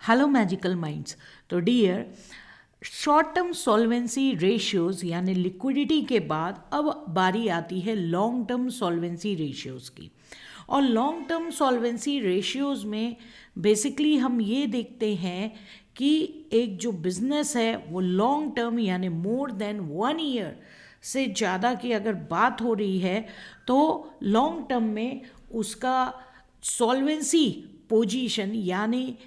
Hello magical minds. तो dear, short term solvency ratios यानी liquidity के बाद अब बारी आती है लॉन्ग टर्म सॉल्वेंसी रेशियोज की। और लॉन्ग टर्म सॉल्वेंसी रेशियोज में बेसिकली हम ये देखते हैं कि एक जो बिजनेस है वो लॉन्ग टर्म यानी मोर देन 1 ईयर से ज़्यादा की अगर बात हो रही है तो लॉन्ग टर्म में उसका सॉल्वेंसी पोजीशन यानी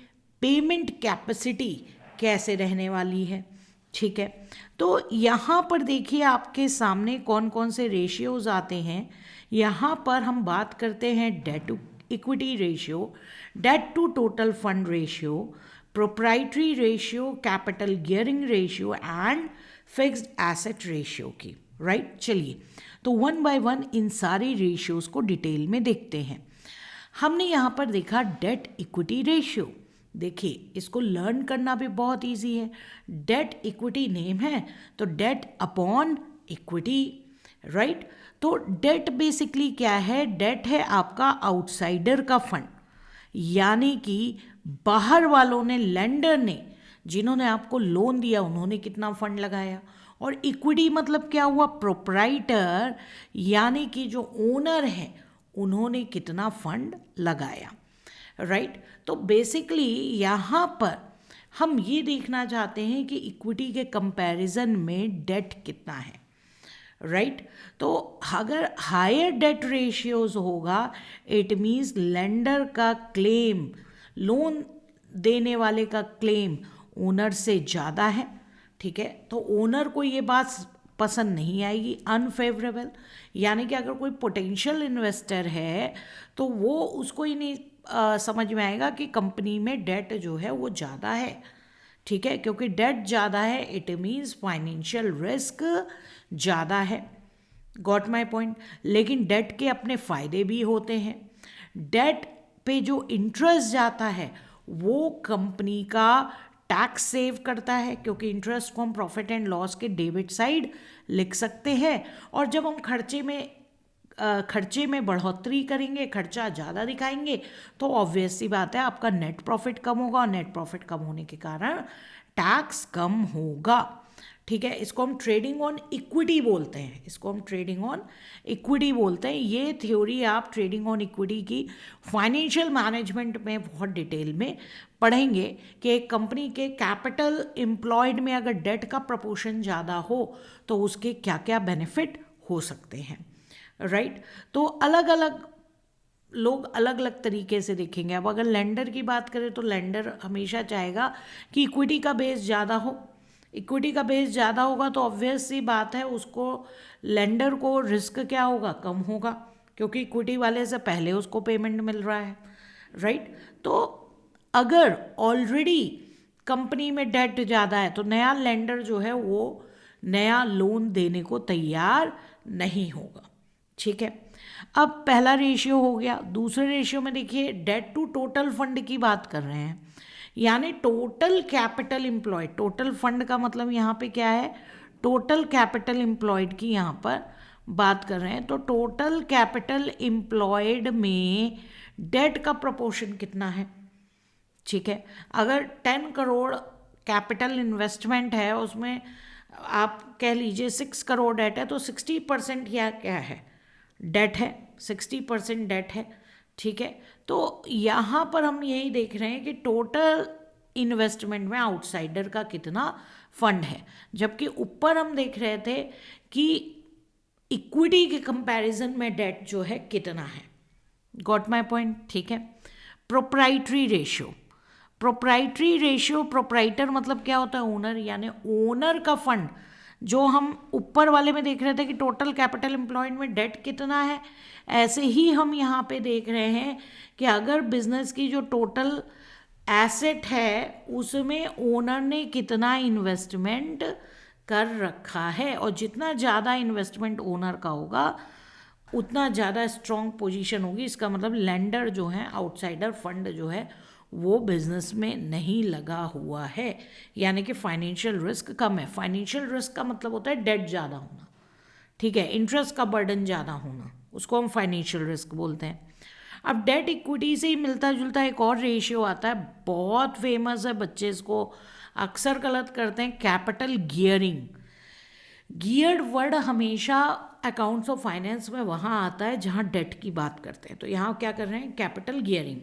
पेमेंट कैपेसिटी कैसे रहने वाली है। ठीक है, तो यहाँ पर देखिए आपके सामने कौन कौन से रेशियोज आते हैं। यहाँ पर हम बात करते हैं debt to equity ratio, debt to total fund ratio, proprietary ratio, capital gearing ratio and fixed asset ratio की। राइट, चलिए तो वन बाय वन इन सारे रेशियोज को डिटेल में देखते हैं। हमने यहाँ पर देखा डेट इक्विटी रेशियो। देखिए इसको लर्न करना भी बहुत इजी है। डेट इक्विटी नेम है तो डेट अपॉन इक्विटी। राइट, तो डेट बेसिकली क्या है? डेट है आपका आउटसाइडर का फंड, यानी कि बाहर वालों ने, लेंडर ने, जिन्होंने आपको लोन दिया उन्होंने कितना फंड लगाया। और इक्विटी मतलब क्या हुआ? प्रोप्राइटर यानी कि जो ओनर है उन्होंने कितना फंड लगाया। राइट, तो बेसिकली यहाँ पर हम ये देखना चाहते हैं कि इक्विटी के कंपैरिजन में डेट कितना है। राइट, तो अगर हायर डेट रेशियोज होगा इट मीन्स लेंडर का क्लेम, लोन देने वाले का क्लेम ओनर से ज़्यादा है। ठीक है, तो ओनर को ये बात पसंद नहीं आएगी, अनफेवरेबल। यानी कि अगर कोई पोटेंशियल इन्वेस्टर है तो वो उसको ही नहीं समझ में आएगा कि कंपनी में डेट जो है वो ज़्यादा है। ठीक है, क्योंकि डेट ज़्यादा है इट मीन्स फाइनेंशियल रिस्क ज़्यादा है। Got my point. लेकिन डेट के अपने फ़ायदे भी होते हैं। डेट पे जो इंटरेस्ट जाता है वो कंपनी का टैक्स सेव करता है, क्योंकि इंटरेस्ट को हम प्रॉफिट एंड लॉस के डेबिट साइड लिख सकते हैं। और जब हम खर्चे में बढ़ोतरी करेंगे, खर्चा ज़्यादा दिखाएंगे, तो ऑब्वियस सी बात है आपका नेट प्रॉफिट कम होगा, और नेट प्रॉफिट कम होने के कारण टैक्स कम होगा। ठीक है, इसको हम ट्रेडिंग ऑन इक्विटी बोलते हैं, इसको हम ट्रेडिंग ऑन इक्विटी बोलते हैं। ये थ्योरी आप ट्रेडिंग ऑन इक्विटी की फाइनेंशियल मैनेजमेंट में बहुत डिटेल में पढ़ेंगे कि एक कंपनी के कैपिटल एम्प्लॉयड में अगर डेट का प्रपोर्शन ज़्यादा हो तो उसके क्या क्या बेनिफिट हो सकते हैं। राइट, तो अलग अलग लोग अलग अलग तरीके से देखेंगे। अब अगर लेंडर की बात करें तो लेंडर हमेशा चाहेगा कि इक्विटी का बेस ज़्यादा हो। इक्विटी का बेस ज़्यादा होगा तो ऑब्वियस सी बात है उसको, लेंडर को रिस्क क्या होगा? कम होगा, क्योंकि इक्विटी वाले से पहले उसको पेमेंट मिल रहा है। राइट, तो अगर ऑलरेडी कंपनी में डेट ज़्यादा है तो नया लेंडर जो है वो नया लोन देने को तैयार नहीं होगा। ठीक है, अब पहला रेशियो हो गया। दूसरे रेशियो में देखिए डेट टू टोटल फंड की बात कर रहे हैं, यानी total capital employed. Total fund का मतलब यहाँ पे क्या है? टोटल कैपिटल एम्प्लॉयड की यहाँ पर बात कर रहे हैं। तो टोटल कैपिटल एम्प्लॉयड में डेट का प्रोपोर्शन कितना है? ठीक है, अगर 10 करोड़ कैपिटल इन्वेस्टमेंट है, उसमें आप कह लीजिए 6 करोड़ डेट है, तो 60% या क्या है? डेट है, 60% डेट है। ठीक है, तो यहाँ पर हम यही देख रहे हैं कि टोटल इन्वेस्टमेंट में आउटसाइडर का कितना फंड है, जबकि ऊपर हम देख रहे थे कि इक्विटी के कंपैरिजन में डेट जो है कितना है। Got my point? ठीक है, proprietary ratio. Proprietary ratio, proprietor मतलब क्या होता है? ओनर, यानी ओनर का फंड। जो हम ऊपर वाले में देख रहे थे कि टोटल कैपिटल एम्प्लॉयड में डेट कितना है, ऐसे ही हम यहाँ पे देख रहे हैं कि अगर बिजनेस की जो टोटल एसेट है उसमें ओनर ने कितना इन्वेस्टमेंट कर रखा है। और जितना ज़्यादा इन्वेस्टमेंट ओनर का होगा उतना ज़्यादा स्ट्रॉन्ग पोजीशन होगी। इसका मतलब लेंडर जो है, आउटसाइडर फंड जो है वो बिजनेस में नहीं लगा हुआ है, यानी कि फाइनेंशियल रिस्क कम है। फाइनेंशियल रिस्क का मतलब होता है डेट ज़्यादा होना। ठीक है, इंटरेस्ट का बर्डन ज़्यादा होना, उसको हम फाइनेंशियल रिस्क बोलते हैं। अब डेट इक्विटी से ही मिलता जुलता एक और रेशियो आता है, बहुत फेमस है, बच्चे इसको अक्सर गलत करते हैं, कैपिटल गियरिंग। गियर्ड वर्ड हमेशा अकाउंट्स ऑफ फाइनेंस में वहाँ आता है जहाँ डेट की बात करते हैं। तो यहाँ क्या कर रहे हैं, capital gearing.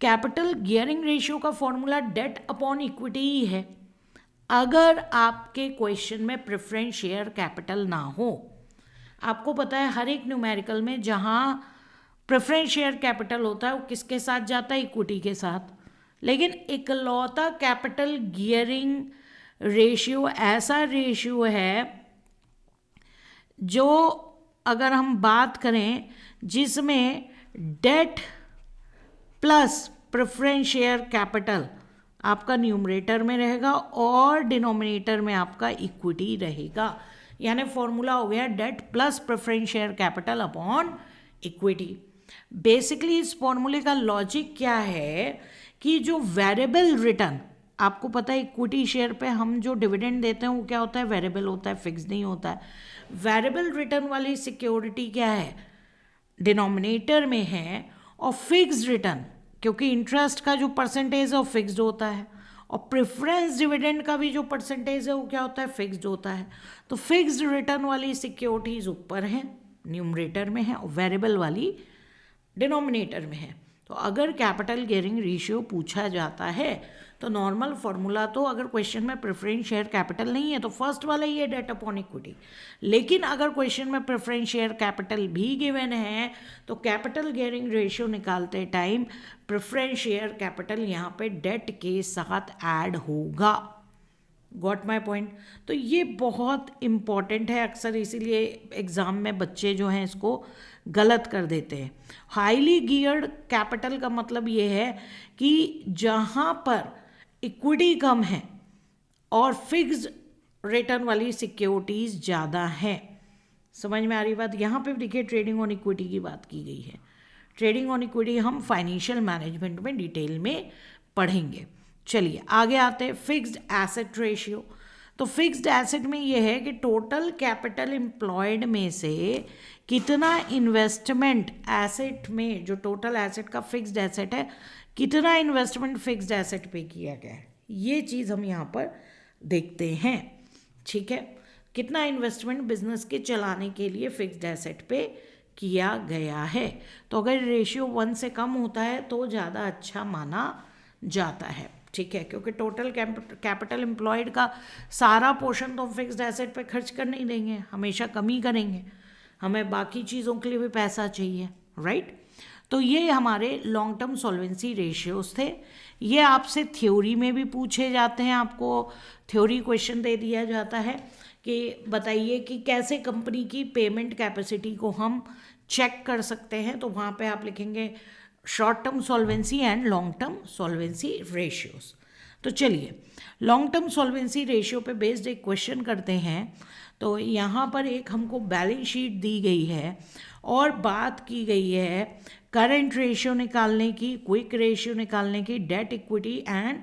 Capital gearing ratio का फॉर्मूला डेट अपॉन इक्विटी ही है, अगर आपके क्वेश्चन में प्रेफरेंस शेयर कैपिटल ना हो। आपको पता है हर एक न्यूमेरिकल में जहाँ प्रेफरेंस शेयर कैपिटल होता है वो किसके साथ जाता है, इक्विटी के साथ। लेकिन इकलौता कैपिटल गियरिंग रेशियो ऐसा रेशियो है जो, अगर हम बात करें, जिसमें debt plus preference share capital आपका न्यूमरेटर में रहेगा और डिनोमिनेटर में आपका इक्विटी रहेगा। यानी फॉर्मूला हो गया debt plus preference share capital upon equity. Basically इस फॉर्मूले का लॉजिक क्या है कि जो वेरिएबल रिटर्न, आपको पता है इक्विटी शेयर पे हम जो डिविडेंड देते हैं वो क्या होता है, वेरिएबल होता है, फिक्स नहीं होता है। वेरिएबल रिटर्न वाली सिक्योरिटी क्या है, डिनोमिनेटर में है, और फिक्स्ड रिटर्न क्योंकि इंटरेस्ट का जो परसेंटेज है वो फिक्स्ड होता है, और प्रेफरेंस डिविडेंड का भी जो परसेंटेज है वो क्या होता है, फिक्स्ड होता है। तो फिक्स्ड रिटर्न वाली सिक्योरिटीज ऊपर हैं, न्यूमरेटर में है, और वेरिएबल वाली डिनोमिनेटर में है। तो अगर कैपिटल गियरिंग रेशियो पूछा जाता है तो नॉर्मल फॉर्मूला, तो अगर क्वेश्चन में प्रेफरेंस शेयर कैपिटल नहीं है तो फर्स्ट वाला ही है डेट अपॉन इक्विटी। लेकिन अगर क्वेश्चन में प्रेफरेंस शेयर कैपिटल भी गिवन है तो कैपिटल गियरिंग रेशियो निकालते टाइम प्रेफरेंस शेयर कैपिटल यहाँ पे डेट के साथ ऐड होगा। Got my point. तो ये बहुत इम्पॉर्टेंट है, अक्सर इसीलिए एग्ज़ाम में बच्चे जो हैं इसको गलत कर देते हैं। हाईली गियर्ड कैपिटल का मतलब ये है कि जहाँ पर इक्विटी कम है और फिक्स्ड रिटर्न वाली सिक्योरिटीज़ ज़्यादा हैं। समझ में आ रही बात। यहाँ पे देखिए ट्रेडिंग ऑन इक्विटी की बात की गई है। ट्रेडिंग ऑन इक्विटी हम फाइनेंशियल मैनेजमेंट में डिटेल में पढ़ेंगे। चलिए आगे आते हैं, फिक्स्ड एसेट रेशियो। तो फिक्स्ड एसेट में ये है कि टोटल कैपिटल एम्प्लॉयड में से कितना इन्वेस्टमेंट एसेट में, जो टोटल एसेट का फिक्स्ड एसेट है, कितना इन्वेस्टमेंट फिक्स्ड एसेट पे किया गया है, ये चीज़ हम यहाँ पर देखते हैं। ठीक है, कितना इन्वेस्टमेंट बिजनेस के चलाने के लिए फिक्स्ड एसेट पे किया गया है। तो अगर रेशियो 1 से कम होता है तो ज़्यादा अच्छा माना जाता है। ठीक है, क्योंकि टोटल कैपिटल एम्प्लॉयड का सारा पोर्शन तो फिक्स्ड एसेट पे खर्च कर नहीं देंगे, हमेशा कमी करेंगे, हमें बाकी चीज़ों के लिए भी पैसा चाहिए, राइट। तो ये हमारे लॉन्ग टर्म सॉल्वेंसी रेशियोज थे। ये आपसे थ्योरी में भी पूछे जाते हैं, आपको थ्योरी क्वेश्चन दे दिया जाता है कि बताइए कि कैसे कंपनी की पेमेंट कैपेसिटी को हम चेक कर सकते हैं। तो वहाँ पे आप लिखेंगे short term solvency and long term solvency ratios. तो चलिए लॉन्ग टर्म सॉल्वेंसी रेशियो पे बेस्ड एक क्वेश्चन करते हैं। तो यहाँ पर एक हमको बैलेंस शीट दी गई है और बात की गई है करंट रेशियो निकालने की, क्विक रेशियो निकालने की, debt equity and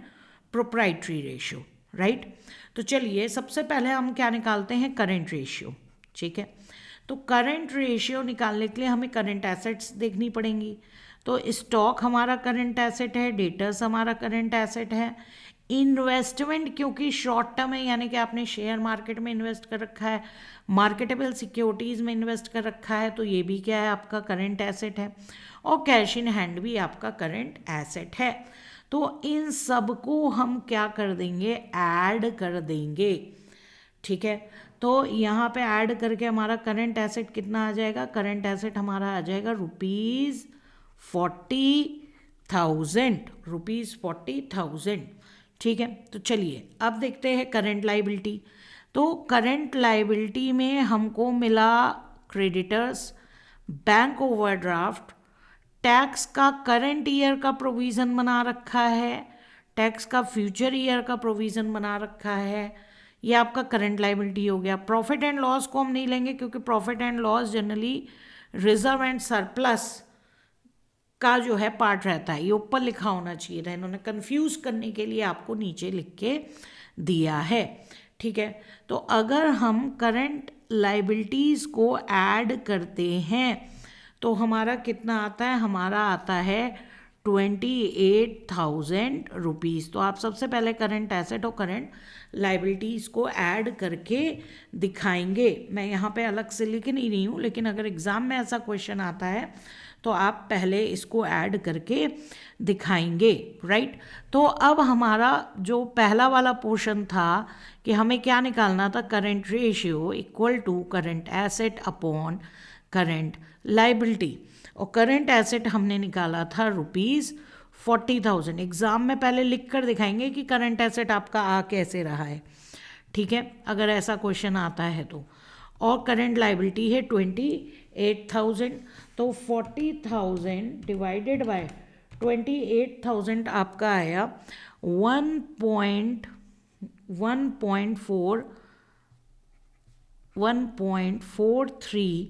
proprietary ratio, right. तो चलिए सबसे पहले हम क्या निकालते हैं, करंट रेशियो। ठीक है, तो करंट रेशियो निकालने के लिए हमें करंट एसेट्स देखनी पड़ेंगी। तो स्टॉक हमारा करंट एसेट है, डेटर्स हमारा करंट एसेट है, इन्वेस्टमेंट क्योंकि शॉर्ट टर्म है यानी कि आपने शेयर मार्केट में इन्वेस्ट कर रखा है, मार्केटेबल सिक्योरिटीज़ में इन्वेस्ट कर रखा है, तो ये भी क्या है, आपका करंट एसेट है, और कैश इन हैंड भी आपका करंट एसेट है। तो इन सब को हम क्या कर देंगे, ऐड कर देंगे। ठीक है, तो यहाँ पे ऐड करके हमारा करंट एसेट कितना आ जाएगा, करंट एसेट हमारा आ जाएगा ₹40,000। ठीक है, तो चलिए अब देखते हैं करंट लाइबिलिटी। तो करंट लाइबिलिटी में हमको मिला क्रेडिटर्स, बैंक ओवरड्राफ्ट, टैक्स का करंट ईयर का प्रोविज़न बना रखा है, टैक्स का फ्यूचर ईयर का प्रोविज़न बना रखा है, ये आपका करंट लाइबिलिटी हो गया। प्रॉफिट एंड लॉस को हम नहीं लेंगे क्योंकि profit and loss generally reserve and surplus का जो है पार्ट रहता है, ये ऊपर लिखा होना चाहिए था, इन्होंने कंफ्यूज करने के लिए आपको नीचे लिख के दिया है। ठीक है, तो अगर हम करंट लाइबिलिटीज़ को ऐड करते हैं तो हमारा कितना आता है, हमारा आता है 28,000 रुपीज़। तो आप सबसे पहले करंट एसेट और करंट लाइबिलिटीज़ को ऐड करके दिखाएंगे। मैं यहाँ पे अलग से लिख नहीं रही हूँ, लेकिन अगर एग्ज़ाम में ऐसा क्वेश्चन आता है तो आप पहले इसको ऐड करके दिखाएंगे, राइट। तो अब हमारा जो पहला वाला पोर्शन था कि हमें क्या निकालना था, current ratio equal to current asset upon current liability. और करंट एसेट हमने निकाला था ₹40,000। एग्ज़ाम में पहले लिख कर दिखाएंगे कि करंट एसेट आपका आ कैसे रहा है, ठीक है, अगर ऐसा क्वेश्चन आता है तो। और करंट लाइबिलिटी है 28,000, तो 40,000 डिवाइडेड बाय 28,000 आपका आया 1.43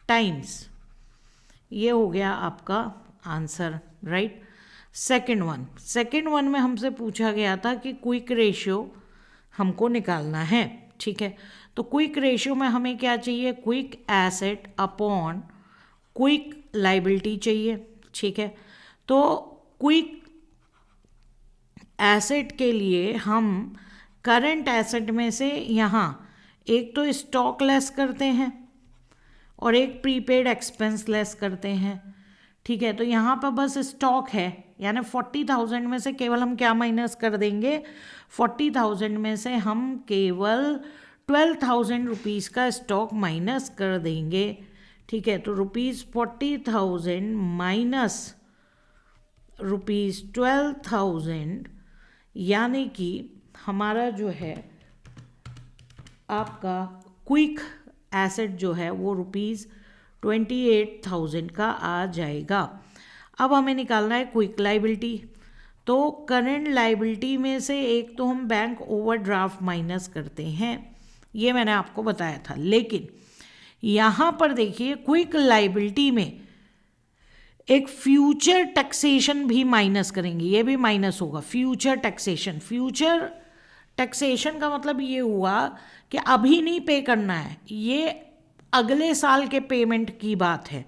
टाइम्स। ये हो गया आपका आंसर, राइट। सेकंड वन में हमसे पूछा गया था कि क्विक रेशियो हमको निकालना है, ठीक है। तो क्विक रेशियो में हमें क्या चाहिए, quick asset upon quick liability चाहिए, ठीक है। तो क्विक एसेट के लिए हम करंट एसेट में से यहाँ एक तो स्टॉक लेस करते हैं और एक प्रीपेड एक्सपेंस लेस करते हैं, ठीक है। तो यहाँ पर बस स्टॉक है, यानी 40,000 में से केवल हम क्या माइनस कर देंगे, 40,000 में से हम केवल 12,000 रुपीज़ का स्टॉक माइनस कर देंगे, ठीक है। तो ₹40,000 माइनस ₹12,000, यानी कि हमारा जो है आपका क्विक एसेट जो है वो ₹28,000 का आ जाएगा। अब हमें निकालना है क्विक लाइबिलिटी। तो करंट लाइबिलिटी में से एक तो हम बैंक ओवरड्राफ्ट माइनस करते हैं, ये मैंने आपको बताया था। लेकिन यहाँ पर देखिए क्विक लाइबिलिटी में एक फ्यूचर टैक्सेशन भी माइनस करेंगे, ये भी माइनस होगा। फ्यूचर टैक्सेशन का मतलब ये हुआ कि अभी नहीं पे करना है, ये अगले साल के पेमेंट की बात है,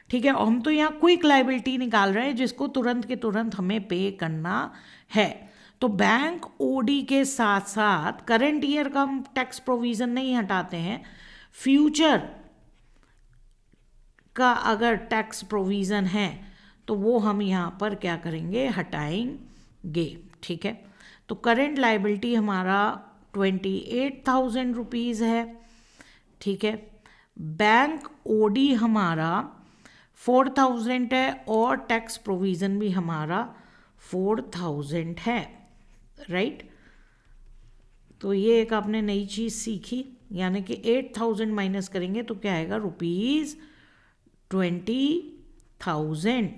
ठीक है। और हम तो यहाँ क्विक लाइबिलिटी निकाल रहे हैं जिसको तुरंत के तुरंत हमें पे करना है। तो बैंक ओडी के साथ साथ करंट ईयर का हम टैक्स प्रोविज़न नहीं हटाते हैं, फ्यूचर का अगर टैक्स प्रोविज़न है तो वो हम यहाँ पर क्या करेंगे, हटाएंगे, ठीक है। तो करंट लाइबिलिटी हमारा 28,000 रुपीज़ है, ठीक है। बैंक ओडी हमारा 4,000 है और टैक्स प्रोविज़न भी हमारा 4,000 है, राइट। तो ये एक आपने नई चीज़ सीखी, यानी कि 8,000 माइनस करेंगे तो क्या आएगा, ₹20,000,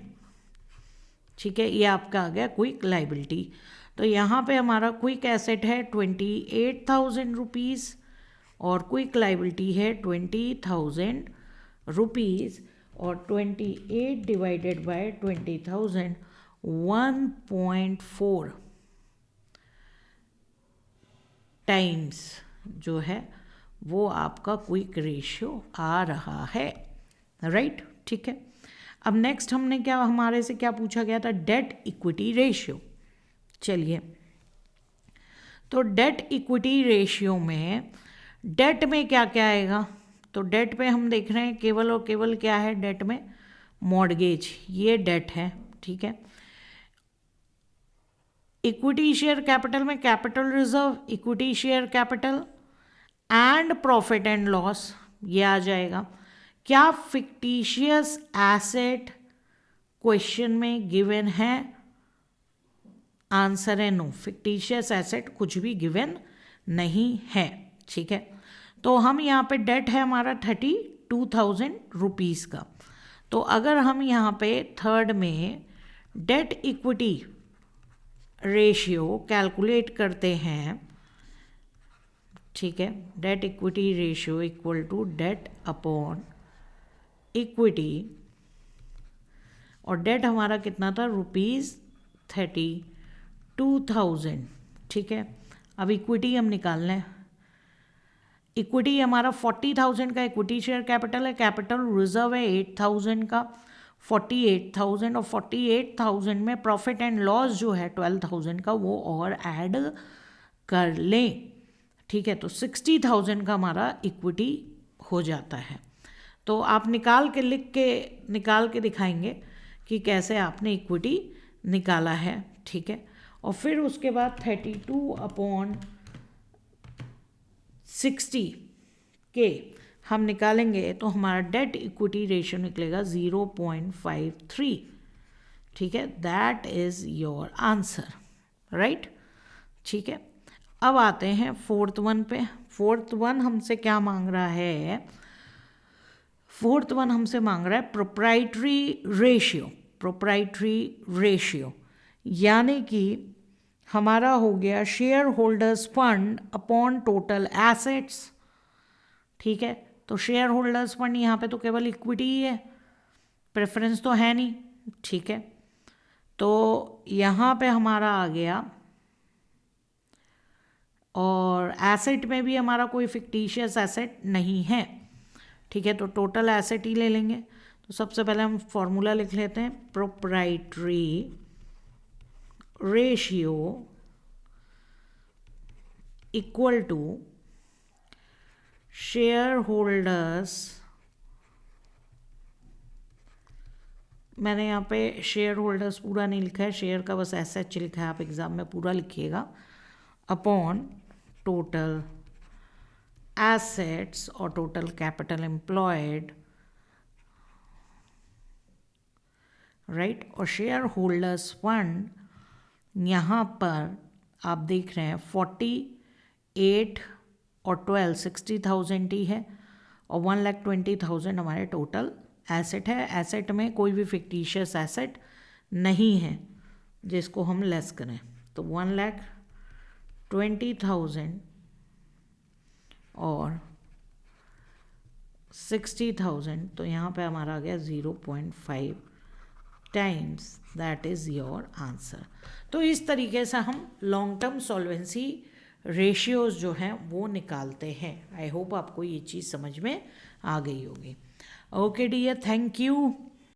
ठीक है। ये आपका आ गया क्विक लाइबिलिटी। तो यहाँ पे हमारा क्विक एसेट है 28,000 रुपीज़ और क्विक लाइबिलिटी है 20,000 रुपीज़, और 28 डिवाइडेड बाय 20,000 1.4 टाइम्स जो है वो आपका क्विक रेशियो आ रहा है, राइट, ठीक है। अब नेक्स्ट हमने क्या, हमारे से क्या पूछा गया था, डेट इक्विटी रेशियो। चलिए, तो डेट इक्विटी रेशियो में डेट में क्या क्या आएगा, तो डेट पे हम देख रहे हैं केवल और केवल क्या है, डेट में मॉर्गेज, ये डेट है, ठीक है। इक्विटी शेयर कैपिटल में capital reserve, equity share capital and profit and loss, ये आ जाएगा। क्या फिक्टिशियस एसेट क्वेश्चन में गिवन है, आंसर है नो, फिक्टिशियस एसेट कुछ भी गिवन नहीं है, ठीक है। तो हम यहाँ पे डेट है हमारा 32,000 रुपीज़ का। तो अगर हम यहाँ पे थर्ड में डेट इक्विटी रेशियो कैलकुलेट करते हैं, ठीक है, debt equity ratio equal to debt upon equity, और डेट हमारा कितना था, ₹32,000, ठीक है। अब इक्विटी हम निकाल लें, इक्विटी हमारा 40,000 का इक्विटी शेयर कैपिटल है, कैपिटल रिजर्व है 8,000 का, 48,000, और 48,000 में प्रॉफिट एंड लॉस जो है 12,000 का वो और ऐड कर लें, ठीक है। तो 60,000 का हमारा इक्विटी हो जाता है। तो आप निकाल के दिखाएंगे कि कैसे आपने इक्विटी निकाला है, ठीक है। और फिर उसके बाद 32/60 के हम निकालेंगे तो हमारा डेट इक्विटी रेशियो निकलेगा 0.53, ठीक है। That is your answer, right, ठीक है। अब आते हैं फोर्थ वन पे। फोर्थ वन हमसे क्या मांग रहा है? फोर्थ वन हमसे मांग रहा है प्रोप्राइटरी रेशियो, यानी कि हमारा हो गया share holders fund upon total assets, ठीक है। तो शेयर होल्डर्स फंड यहाँ पे तो केवल इक्विटी ही है, प्रेफरेंस तो है नहीं, ठीक है। तो यहाँ पे हमारा आ गया, और एसेट में भी हमारा कोई फिक्टिशियस एसेट नहीं है, ठीक है। तो टोटल एसेट ही ले लेंगे। तो सबसे पहले हम फॉर्मूला लिख लेते हैं, proprietary ratio equal to shareholders, मैंने यहाँ पे शेयर होल्डर्स पूरा नहीं लिखा है, शेयर का बस एसेट लिखा है, आप एग्जाम में पूरा लिखिएगा, अपॉन टोटल एसेट्स और टोटल कैपिटल एम्प्लॉयड, राइट। और शेयर होल्डर्स फंड यहाँ पर आप देख रहे हैं 48 और 12 60,000 ही है, और 1,20,000 हमारे टोटल एसेट है। एसेट में कोई भी फिक्टिशियस एसेट नहीं है जिसको हम लेस करें। तो 1,20,000 और 60,000, तो यहाँ पे हमारा आ गया 0.5 times, that is your answer. तो इस तरीके से हम लॉन्ग टर्म सॉल्वेंसी रेशियोज़ जो हैं वो निकालते हैं। आई होप आपको ये चीज़ समझ में आ गई होगी। Okay dear, thank you.